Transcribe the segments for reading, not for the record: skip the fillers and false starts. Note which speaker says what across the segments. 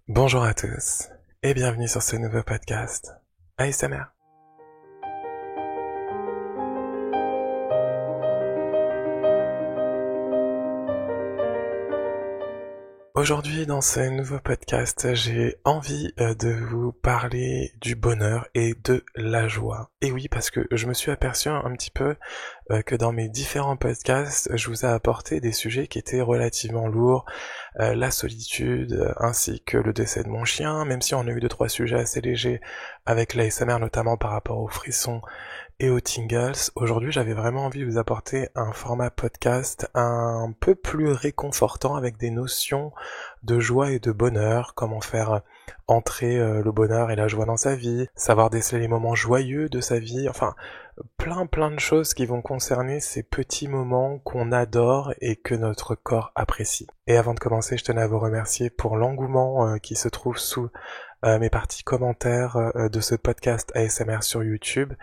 Speaker 1: Bonjour à tous et bienvenue sur ce nouveau podcast ASMR. Aujourd'hui, dans ce nouveau podcast, j'ai envie de vous parler du bonheur et de la joie. Et oui, parce que je me suis aperçu un petit peu que dans mes différents podcasts, je vous ai apporté des sujets qui étaient relativement lourds, la solitude, ainsi que le décès de mon chien, même si on a eu 2-3 sujets assez légers avec l'ASMR, notamment par rapport aux frissons et aux tingles. Aujourd'hui, j'avais vraiment envie de vous apporter un format podcast un peu plus réconfortant avec des notions de joie et de bonheur, comment faire entrer le bonheur et la joie dans sa vie, savoir déceler les moments joyeux de sa vie, enfin plein de choses qui vont concerner ces petits moments qu'on adore et que notre corps apprécie. Et avant de commencer, je tenais à vous remercier pour l'engouement qui se trouve sous mes parties commentaires de ce podcast ASMR sur YouTube,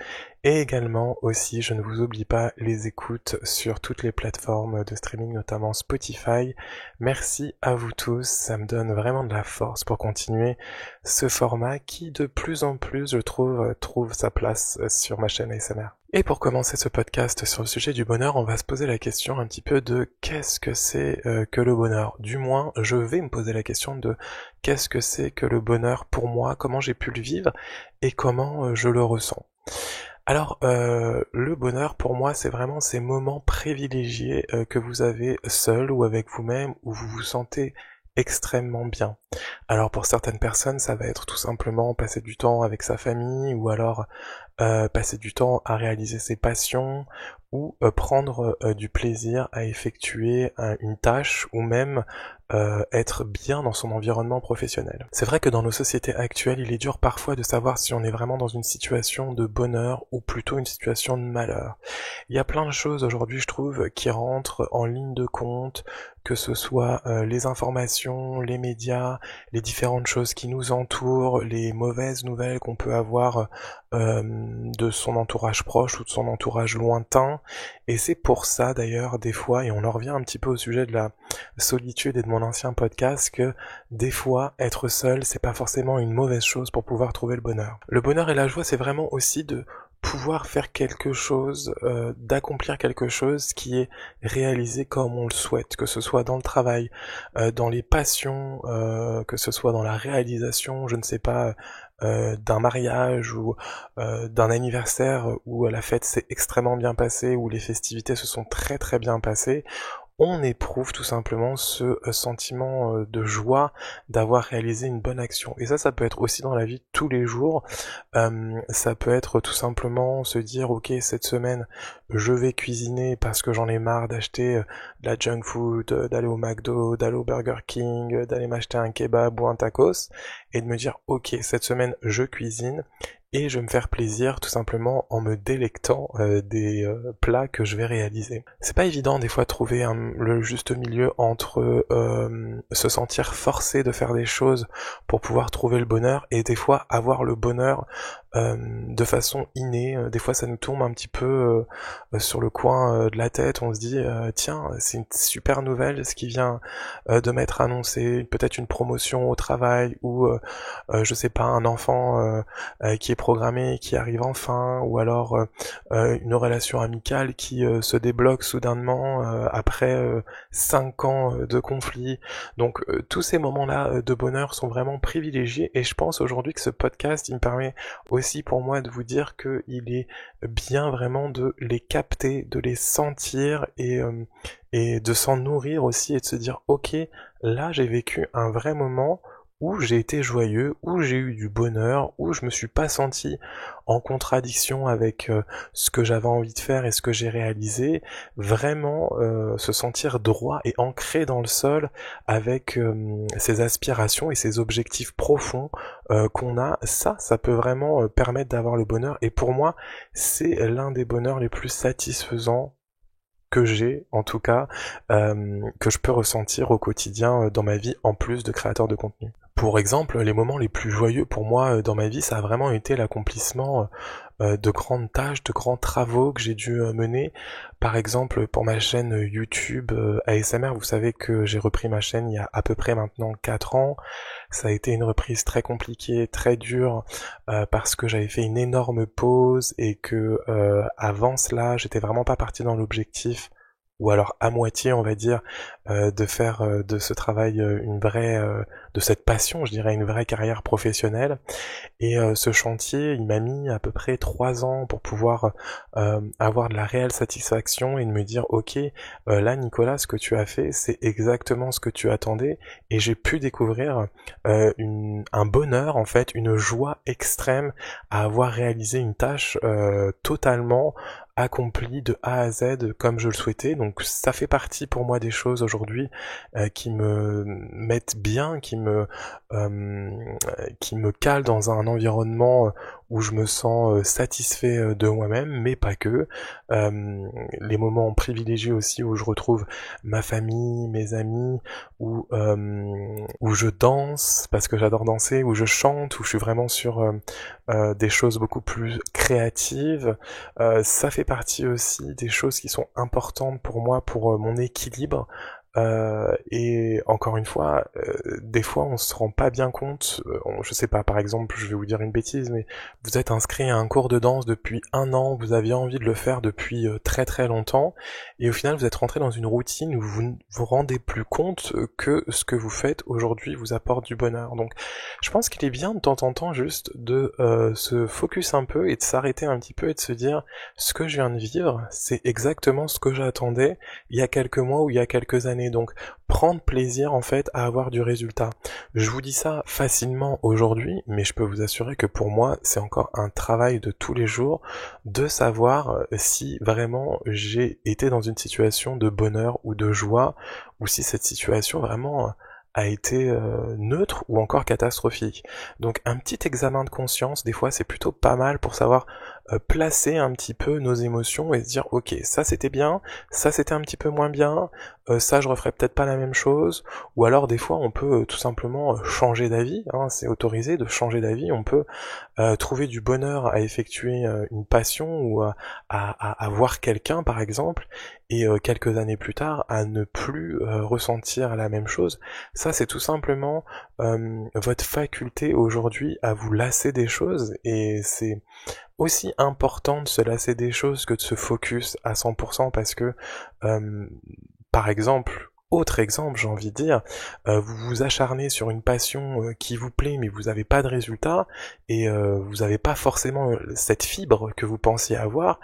Speaker 1: et également aussi, je ne vous oublie pas, les écoutes sur toutes les plateformes de streaming, notamment Spotify. Merci à vous tous, ça me donne vraiment de la force pour continuer ce format qui de plus en plus, je trouve sa place sur ma chaîne ASMR. Et pour commencer ce podcast sur le sujet du bonheur, on va se poser la question un petit peu de qu'est-ce que c'est que le bonheur. Du moins, je vais me poser la question de qu'est-ce que c'est que le bonheur pour moi, comment j'ai pu le vivre et comment je le ressens. Alors, le bonheur pour moi, c'est vraiment ces moments privilégiés que vous avez seul ou avec vous-même, où vous vous sentez extrêmement bien. Alors pour certaines personnes, ça va être tout simplement passer du temps avec sa famille, ou alors passer du temps à réaliser ses passions, ou prendre du plaisir à effectuer une tâche, ou même être bien dans son environnement professionnel. C'est vrai que dans nos sociétés actuelles, il est dur parfois de savoir si on est vraiment dans une situation de bonheur ou plutôt une situation de malheur. Il y a plein de choses aujourd'hui, je trouve, qui rentrent en ligne de compte, que ce soit les informations, les médias, les différentes choses qui nous entourent, les mauvaises nouvelles qu'on peut avoir de son entourage proche ou de son entourage lointain. Et c'est pour ça d'ailleurs des fois, et on en revient un petit peu au sujet de la solitude et de mon ancien podcast, que des fois être seul c'est pas forcément une mauvaise chose pour pouvoir trouver le bonheur. Le bonheur et la joie, c'est vraiment aussi de pouvoir faire quelque chose, d'accomplir quelque chose qui est réalisé comme on le souhaite, que ce soit dans le travail, dans les passions, que ce soit dans la réalisation, je ne sais pas, d'un mariage ou d'un anniversaire où la fête s'est extrêmement bien passée, où les festivités se sont très bien passées. On éprouve tout simplement ce sentiment de joie d'avoir réalisé une bonne action. Et ça peut être aussi dans la vie de tous les jours. Ça peut être tout simplement se dire, ok, cette semaine, je vais cuisiner parce que j'en ai marre d'acheter de la junk food, d'aller au McDo, d'aller au Burger King, d'aller m'acheter un kebab ou un tacos, et de me dire, ok, cette semaine, je cuisine, et je vais me faire plaisir tout simplement en me délectant des plats que je vais réaliser. C'est pas évident des fois de trouver le juste milieu entre se sentir forcé de faire des choses pour pouvoir trouver le bonheur, et des fois avoir le bonheur de façon innée. Des fois ça nous tombe un petit peu sur le coin de la tête, on se dit tiens, c'est une super nouvelle ce qui vient de m'être annoncé, peut-être une promotion au travail, ou je sais pas, un enfant qui est programmé, qui arrive enfin, ou alors une relation amicale qui se débloque soudainement après 5 ans de conflit. Donc tous ces moments-là de bonheur sont vraiment privilégiés, et je pense aujourd'hui que ce podcast, il me permet aussi pour moi de vous dire qu'il est bien vraiment de les capter, de les sentir, et de s'en nourrir aussi, et de se dire ok, là j'ai vécu un vrai moment où j'ai été joyeux, où j'ai eu du bonheur, où je me suis pas senti en contradiction avec ce que j'avais envie de faire et ce que j'ai réalisé. Vraiment se sentir droit et ancré dans le sol avec ses aspirations et ses objectifs profonds qu'on a, ça peut vraiment permettre d'avoir le bonheur. Et pour moi, c'est l'un des bonheurs les plus satisfaisants que j'ai, en tout cas, que je peux ressentir au quotidien dans ma vie, en plus de créateur de contenu. Pour exemple, les moments les plus joyeux pour moi dans ma vie, ça a vraiment été l'accomplissement de grandes tâches, de grands travaux que j'ai dû mener. Par exemple, pour ma chaîne YouTube ASMR, vous savez que j'ai repris ma chaîne il y a à peu près maintenant 4 ans. Ça a été une reprise très compliquée, très dure, parce que j'avais fait une énorme pause et que avant cela, j'étais vraiment pas parti dans l'objectif, ou alors à moitié on va dire, de faire de ce travail une vraie, de cette passion je dirais, une vraie carrière professionnelle. Et ce chantier, il m'a mis à peu près 3 ans pour pouvoir avoir de la réelle satisfaction et de me dire ok, là Nicolas, ce que tu as fait, c'est exactement ce que tu attendais, et j'ai pu découvrir un bonheur en fait, une joie extrême à avoir réalisé une tâche totalement accomplie de A à Z comme je le souhaitais. Donc ça fait partie pour moi des choses aujourd'hui qui me mettent bien, euh, qui me calent dans un environnement où je me sens satisfait de moi-même, mais pas que. Les moments privilégiés aussi où je retrouve ma famille, mes amis, où je danse, parce que j'adore danser, où je chante, où je suis vraiment sur des choses beaucoup plus créatives. Ça fait partie aussi des choses qui sont importantes pour moi, pour mon équilibre. Et encore une fois, des fois on se rend pas bien compte, je sais pas, par exemple, je vais vous dire une bêtise, mais vous êtes inscrit à un cours de danse depuis 1 an, vous aviez envie de le faire depuis très très longtemps, et au final vous êtes rentré dans une routine où vous ne vous rendez plus compte que ce que vous faites aujourd'hui vous apporte du bonheur. Donc je pense qu'il est bien de temps en temps juste de se focus un peu et de s'arrêter un petit peu et de se dire ce que je viens de vivre, c'est exactement ce que j'attendais il y a quelques mois ou il y a quelques années. Donc prendre plaisir en fait à avoir du résultat. Je vous dis ça facilement aujourd'hui, mais je peux vous assurer que pour moi c'est encore un travail de tous les jours de savoir si vraiment j'ai été dans une situation de bonheur ou de joie, ou si cette situation vraiment a été neutre ou encore catastrophique. Donc un petit examen de conscience, des fois c'est plutôt pas mal pour savoir placer un petit peu nos émotions et se dire ok, ça c'était bien, ça c'était un petit peu moins bien, ça je referais peut-être pas la même chose, ou alors des fois on peut tout simplement changer d'avis, hein, c'est autorisé de changer d'avis, on peut trouver du bonheur à effectuer une passion ou à voir quelqu'un par exemple, et quelques années plus tard à ne plus ressentir la même chose. Ça c'est tout simplement votre faculté aujourd'hui à vous lasser des choses, et c'est aussi important de se lasser des choses que de se focus à 100%, parce que euh, par exemple, autre exemple, j'ai envie de dire, vous vous acharnez sur une passion qui vous plaît, mais vous n'avez pas de résultat, et vous n'avez pas forcément cette fibre que vous pensiez avoir.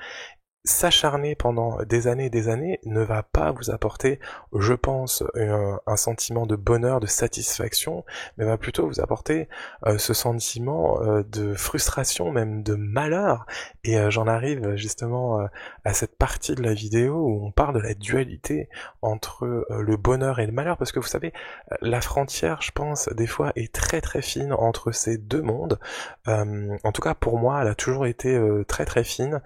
Speaker 1: S'acharner pendant des années et des années ne va pas vous apporter, je pense, un sentiment de bonheur, de satisfaction, mais va plutôt vous apporter ce sentiment de frustration, même de malheur. Et j'en arrive justement à cette partie de la vidéo où on parle de la dualité entre le bonheur et le malheur, parce que vous savez, la frontière, je pense, des fois est très très fine entre ces deux mondes. En tout cas, pour moi, elle a toujours été très très fine,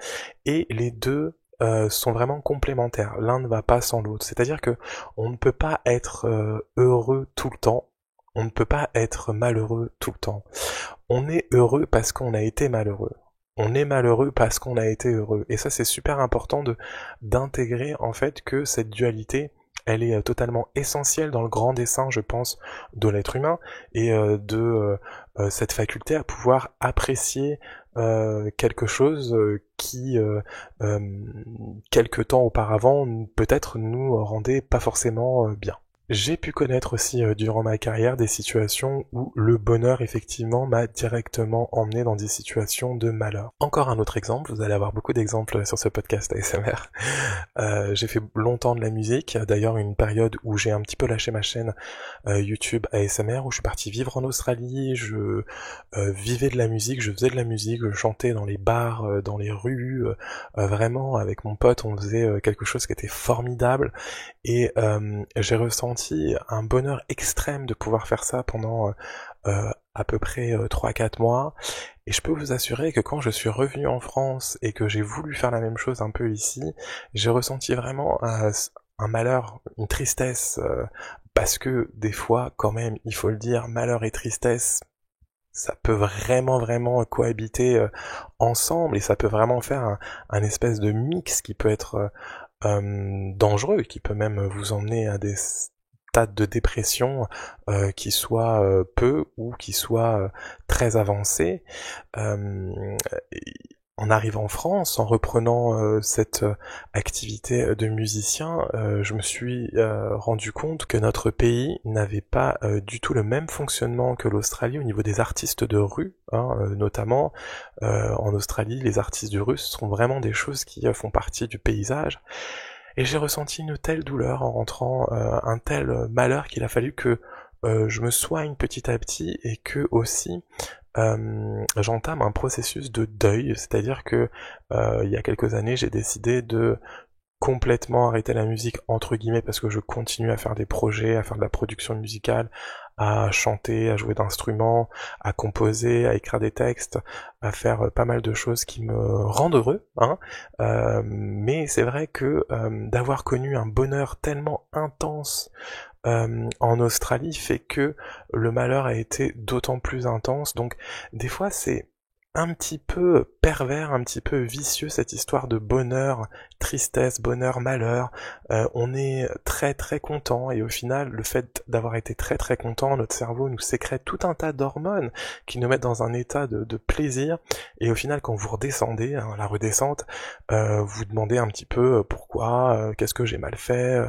Speaker 1: et les deux sont vraiment complémentaires. L'un ne va pas sans l'autre. C'est-à-dire que on ne peut pas être heureux tout le temps. On ne peut pas être malheureux tout le temps. On est heureux parce qu'on a été malheureux. On est malheureux parce qu'on a été heureux. Et ça, c'est super important d'intégrer en fait que cette dualité, elle est totalement essentielle dans le grand dessein, je pense, de l'être humain, et cette faculté à pouvoir apprécier quelque chose qui, quelque temps auparavant, peut-être nous rendait pas forcément bien. J'ai pu connaître aussi durant ma carrière des situations où le bonheur effectivement m'a directement emmené dans des situations de malheur. Encore un autre exemple, vous allez avoir beaucoup d'exemples sur ce podcast ASMR. J'ai fait longtemps de la musique, d'ailleurs une période où j'ai un petit peu lâché ma chaîne YouTube ASMR, où je suis parti vivre en Australie, je vivais de la musique, je faisais de la musique, je chantais dans les bars, dans les rues, vraiment avec mon pote on faisait quelque chose qui était formidable, et j'ai ressenti un bonheur extrême de pouvoir faire ça pendant à peu près 3-4 mois, et je peux vous assurer que quand je suis revenu en France et que j'ai voulu faire la même chose un peu ici, j'ai ressenti vraiment un malheur, une tristesse, parce que des fois quand même, il faut le dire, malheur et tristesse, ça peut vraiment cohabiter ensemble et ça peut vraiment faire un espèce de mix qui peut être dangereux, qui peut même vous emmener à des stades de dépression qui soient peu ou qui soient très avancés. Euh, en arrivant en France, en reprenant cette activité de musicien, je me suis rendu compte que notre pays n'avait pas du tout le même fonctionnement que l'Australie au niveau des artistes de rue, hein, notamment en Australie, les artistes de rue, ce sont vraiment des choses qui font partie du paysage. Et j'ai ressenti une telle douleur en rentrant, un tel malheur qu'il a fallu que je me soigne petit à petit et que aussi j'entame un processus de deuil, c'est-à-dire que il y a quelques années j'ai décidé de complètement arrêter la musique entre guillemets parce que je continue à faire des projets, à faire de la production musicale, à chanter, à jouer d'instruments, à composer, à écrire des textes, à faire pas mal de choses qui me rendent heureux, hein. Mais c'est vrai que d'avoir connu un bonheur tellement intense en Australie fait que le malheur a été d'autant plus intense. Donc des fois c'est un petit peu pervers, un petit peu vicieux cette histoire de bonheur, tristesse, bonheur, malheur. On est très content et au final le fait d'avoir été très content, notre cerveau nous sécrète tout un tas d'hormones qui nous mettent dans un état de plaisir et au final quand vous redescendez, hein, la redescente, vous demandez un petit peu pourquoi, qu'est-ce que j'ai mal fait,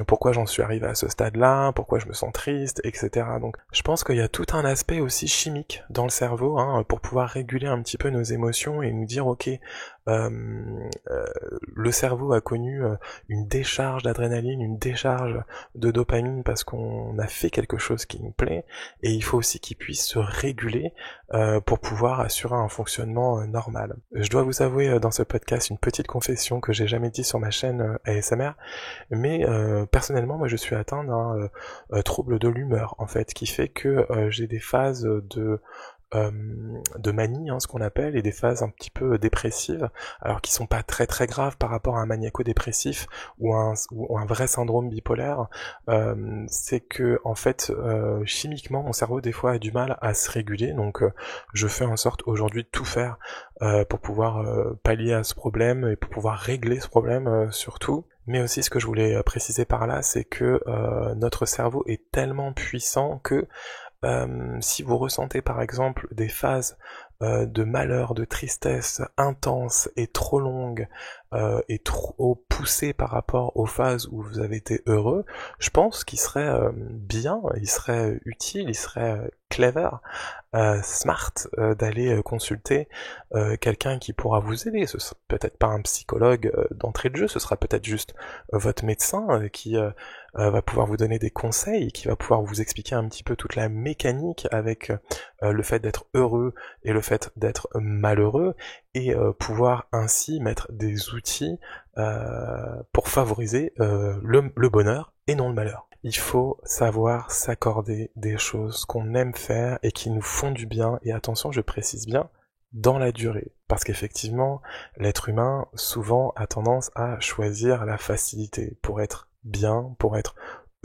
Speaker 1: pourquoi j'en suis arrivé à ce stade-là, pourquoi je me sens triste, etc. Donc je pense qu'il y a tout un aspect aussi chimique dans le cerveau, hein, pour pouvoir réguler un petit peu nos émotions et nous dire ok, le cerveau a connu une décharge d'adrénaline, une décharge de dopamine parce qu'on a fait quelque chose qui nous plaît et il faut aussi qu'il puisse se réguler pour pouvoir assurer un fonctionnement normal. Je dois vous avouer dans ce podcast une petite confession que j'ai jamais dit sur ma chaîne ASMR, mais personnellement moi je suis atteint d'un trouble de l'humeur en fait qui fait que j'ai des phases de manie, hein, ce qu'on appelle, et des phases un petit peu dépressives, alors qui sont pas très graves par rapport à un maniaco-dépressif ou un vrai syndrome bipolaire. C'est que en fait, chimiquement, mon cerveau des fois a du mal à se réguler, donc je fais en sorte aujourd'hui de tout faire pour pouvoir pallier à ce problème et pour pouvoir régler ce problème surtout. Mais aussi ce que je voulais préciser par là, c'est que notre cerveau est tellement puissant que si vous ressentez par exemple des phases de malheur, de tristesse intense et trop longues et trop poussées par rapport aux phases où vous avez été heureux, je pense qu'il serait bien, il serait utile, il serait clever, smart d'aller consulter quelqu'un qui pourra vous aider. Ce sera peut-être pas un psychologue d'entrée de jeu, ce sera peut-être juste votre médecin qui va pouvoir vous donner des conseils, qui va pouvoir vous expliquer un petit peu toute la mécanique avec le fait d'être heureux et le fait d'être malheureux, et pouvoir ainsi mettre des outils pour favoriser le bonheur et non le malheur. Il faut savoir s'accorder des choses qu'on aime faire et qui nous font du bien, et attention, je précise bien, dans la durée. Parce qu'effectivement, l'être humain, souvent, a tendance à choisir la facilité pour être bien, pour être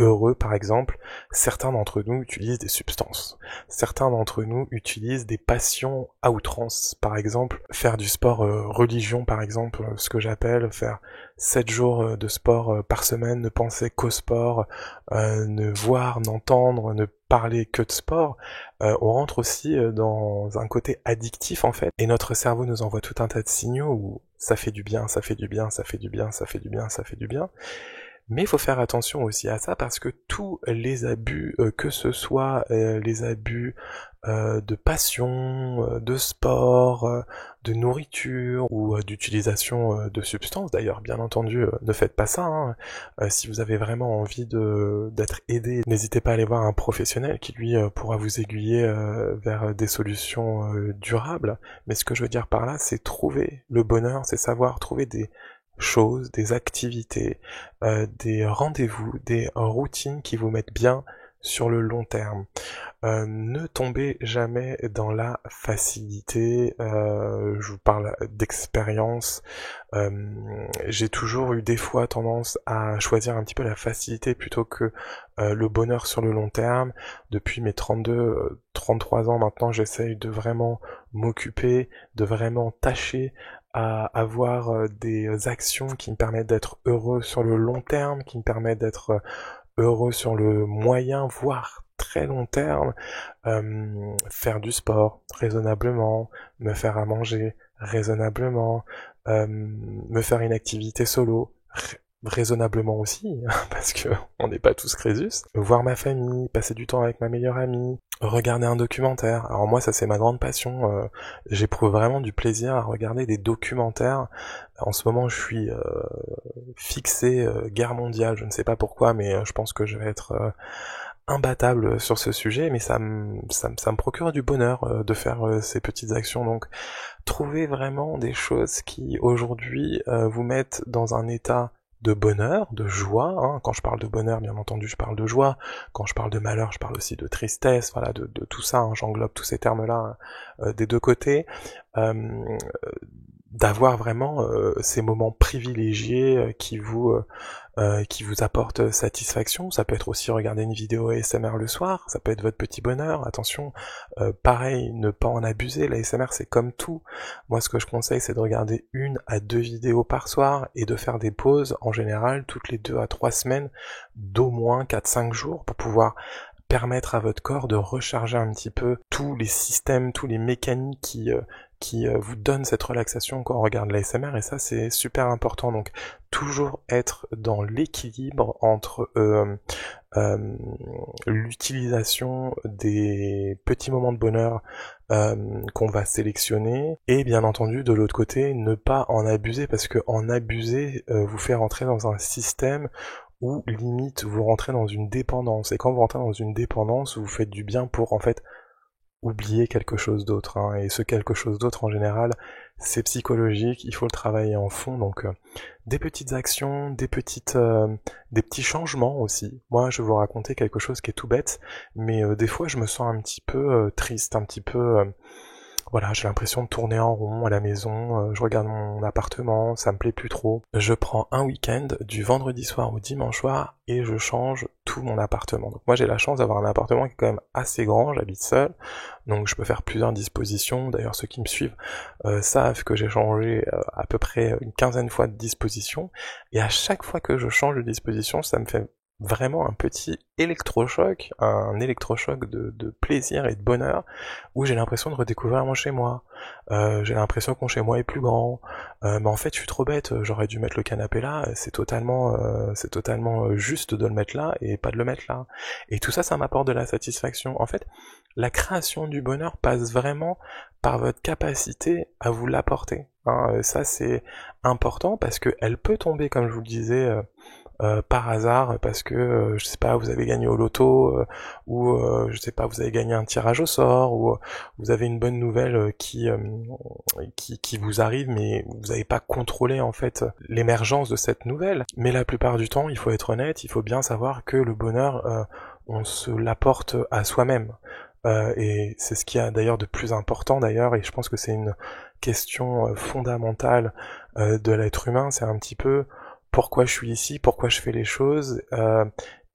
Speaker 1: heureux par exemple. Certains d'entre nous utilisent des substances. Certains d'entre nous utilisent des passions à outrance. Par exemple, faire du sport religion par exemple, ce que j'appelle faire 7 jours de sport par semaine, ne penser qu'au sport, ne voir, n'entendre, ne parler que de sport. On rentre aussi dans un côté addictif en fait, et notre cerveau nous envoie tout un tas de signaux où ça fait du bien, ça fait du bien, ça fait du bien, ça fait du bien, ça fait du bien. Mais il faut faire attention aussi à ça parce que tous les abus, que ce soit les abus de passion, de sport, de nourriture ou d'utilisation de substances, d'ailleurs bien entendu ne faites pas ça, hein. Si vous avez vraiment envie d'être aidé, n'hésitez pas à aller voir un professionnel qui lui pourra vous aiguiller vers des solutions durables. Mais ce que je veux dire par là, c'est trouver le bonheur, c'est savoir trouver des choses, des activités, des rendez-vous, des routines qui vous mettent bien sur le long terme. Ne tombez jamais dans la facilité, je vous parle d'expérience. J'ai toujours eu des fois tendance à choisir un petit peu la facilité plutôt que le bonheur sur le long terme. Depuis mes 32, 33 ans maintenant, j'essaye de vraiment m'occuper, de vraiment tâcher à avoir des actions qui me permettent d'être heureux sur le long terme, qui me permettent d'être heureux sur le moyen, voire très long terme, faire du sport raisonnablement, me faire à manger raisonnablement, me faire une activité solo raisonnablement aussi, parce que on n'est pas tous Crésus, voir ma famille, passer du temps avec ma meilleure amie, regarder un documentaire. Alors moi ça c'est ma grande passion, j'éprouve vraiment du plaisir à regarder des documentaires. En ce moment je suis fixé guerre mondiale, je ne sais pas pourquoi, mais je pense que je vais être imbattable sur ce sujet, mais ça me procure du bonheur de faire ces petites actions. Donc trouvez vraiment des choses qui aujourd'hui vous mettent dans un état de bonheur, de joie, hein. Quand je parle de bonheur, bien entendu, je parle de joie. Quand je parle de malheur, je parle aussi de tristesse, voilà, de tout ça, hein. J'englobe tous ces termes-là des deux côtés. D'avoir vraiment ces moments privilégiés qui vous apportent satisfaction. Ça peut être aussi regarder une vidéo ASMR le soir, ça peut être votre petit bonheur. Attention, pareil, ne pas en abuser. La ASMR c'est comme tout. Moi ce que je conseille c'est de regarder 1 à 2 vidéos par soir et de faire des pauses en général toutes les 2 à 3 semaines d'au moins 4-5 jours pour pouvoir permettre à votre corps de recharger un petit peu tous les systèmes, tous les mécaniques qui vous donnent cette relaxation quand on regarde l'ASMR, et ça c'est super important. Donc toujours être dans l'équilibre entre l'utilisation des petits moments de bonheur qu'on va sélectionner, et bien entendu de l'autre côté ne pas en abuser, parce que en abuser vous fait rentrer dans un système où limite vous rentrez dans une dépendance, et quand vous rentrez dans une dépendance vous faites du bien pour en fait oublier quelque chose d'autre, hein. Et ce quelque chose d'autre en général c'est psychologique, il faut le travailler en fond. Donc des petites actions, des petits changements aussi. Moi je vais vous raconter quelque chose qui est tout bête, mais des fois je me sens un petit peu triste, un petit peu voilà, j'ai l'impression de tourner en rond à la maison, je regarde mon appartement, ça me plaît plus trop. Je prends un week-end du vendredi soir au dimanche soir et je change tout mon appartement. Donc moi j'ai la chance d'avoir un appartement qui est quand même assez grand, j'habite seul, donc je peux faire plusieurs dispositions. D'ailleurs ceux qui me suivent savent que j'ai changé à peu près une quinzaine de fois de disposition, et à chaque fois que je change de disposition, ça me fait vraiment un petit électrochoc, un électrochoc de plaisir et de bonheur, où j'ai l'impression de redécouvrir mon chez moi. J'ai l'impression que mon chez moi est plus grand, mais en fait je suis trop bête, j'aurais dû mettre le canapé là, c'est totalement juste de le mettre là et pas de le mettre là. Et tout ça, ça m'apporte de la satisfaction. En fait, la création du bonheur passe vraiment par votre capacité à vous l'apporter, hein. Ça c'est important parce que elle peut tomber, comme je vous le disais, par hasard, parce que je sais pas, vous avez gagné au loto, ou je sais pas, vous avez gagné un tirage au sort, ou vous avez une bonne nouvelle qui vous arrive, mais vous n'avez pas contrôlé en fait l'émergence de cette nouvelle. Mais la plupart du temps, il faut être honnête, il faut bien savoir que le bonheur, on se l'apporte à soi-même. Et c'est ce qu'il y a d'ailleurs de plus important d'ailleurs, et je pense que c'est une question fondamentale de l'être humain, c'est un petit peu pourquoi je suis ici, pourquoi je fais les choses,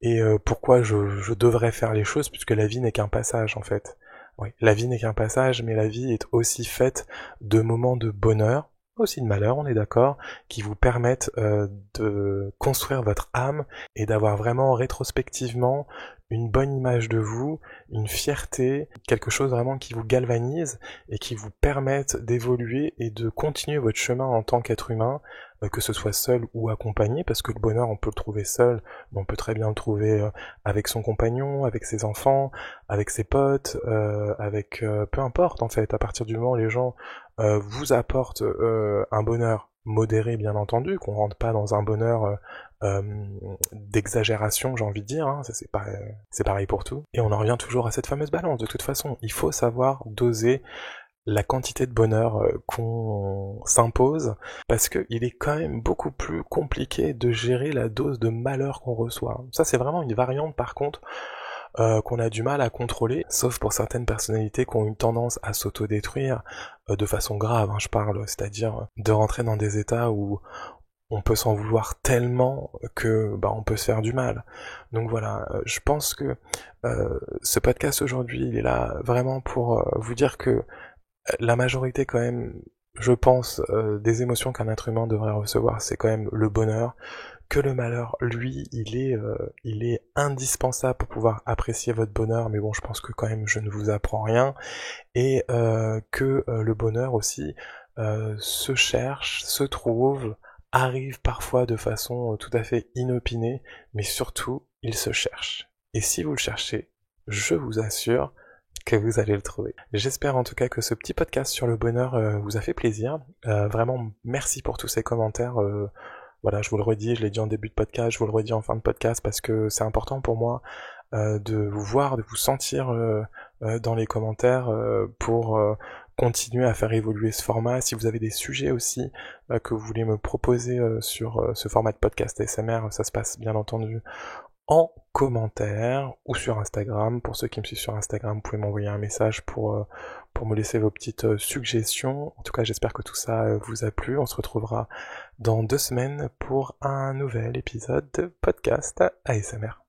Speaker 1: et pourquoi je devrais faire les choses, puisque la vie n'est qu'un passage en fait. Oui, la vie n'est qu'un passage, mais la vie est aussi faite de moments de bonheur, aussi de malheur, on est d'accord, qui vous permettent de construire votre âme et d'avoir vraiment rétrospectivement une bonne image de vous, une fierté, quelque chose vraiment qui vous galvanise et qui vous permette d'évoluer et de continuer votre chemin en tant qu'être humain, que ce soit seul ou accompagné, parce que le bonheur on peut le trouver seul, mais on peut très bien le trouver avec son compagnon, avec ses enfants, avec ses potes, avec peu importe en fait, à partir du moment où les gens vous apportent un bonheur modéré bien entendu, qu'on rentre pas dans un bonheur d'exagération, j'ai envie de dire, hein. Ça c'est pareil pour tout. Et on en revient toujours à cette fameuse balance. De toute façon, il faut savoir doser la quantité de bonheur qu'on s'impose, parce que il est quand même beaucoup plus compliqué de gérer la dose de malheur qu'on reçoit. Ça c'est vraiment une variante par contre qu'on a du mal à contrôler, sauf pour certaines personnalités qui ont une tendance à s'autodétruire de façon grave, je parle, c'est-à-dire de rentrer dans des états où on peut s'en vouloir tellement que on peut se faire du mal. Donc voilà, je pense que ce podcast aujourd'hui, il est là vraiment pour vous dire que la majorité quand même, je pense, des émotions qu'un être humain devrait recevoir, c'est quand même le bonheur, que le malheur, lui, il est indispensable pour pouvoir apprécier votre bonheur, mais bon, je pense que quand même, je ne vous apprends rien, et que le bonheur aussi se cherche, se trouve, arrive parfois de façon tout à fait inopinée, mais surtout, il se cherche. Et si vous le cherchez, je vous assure que vous allez le trouver. J'espère en tout cas que ce petit podcast sur le bonheur vous a fait plaisir. Vraiment, merci pour tous ces commentaires. Voilà, je vous le redis, je l'ai dit en début de podcast, je vous le redis en fin de podcast parce que c'est important pour moi de vous voir, de vous sentir dans les commentaires pour continuer à faire évoluer ce format. Si vous avez des sujets aussi que vous voulez me proposer sur ce format de podcast ASMR, ça se passe bien entendu en commentaire ou sur Instagram. Pour ceux qui me suivent sur Instagram, vous pouvez m'envoyer un message pour me laisser vos petites suggestions. En tout cas, j'espère que tout ça vous a plu. On se retrouvera dans 2 semaines pour un nouvel épisode de podcast ASMR.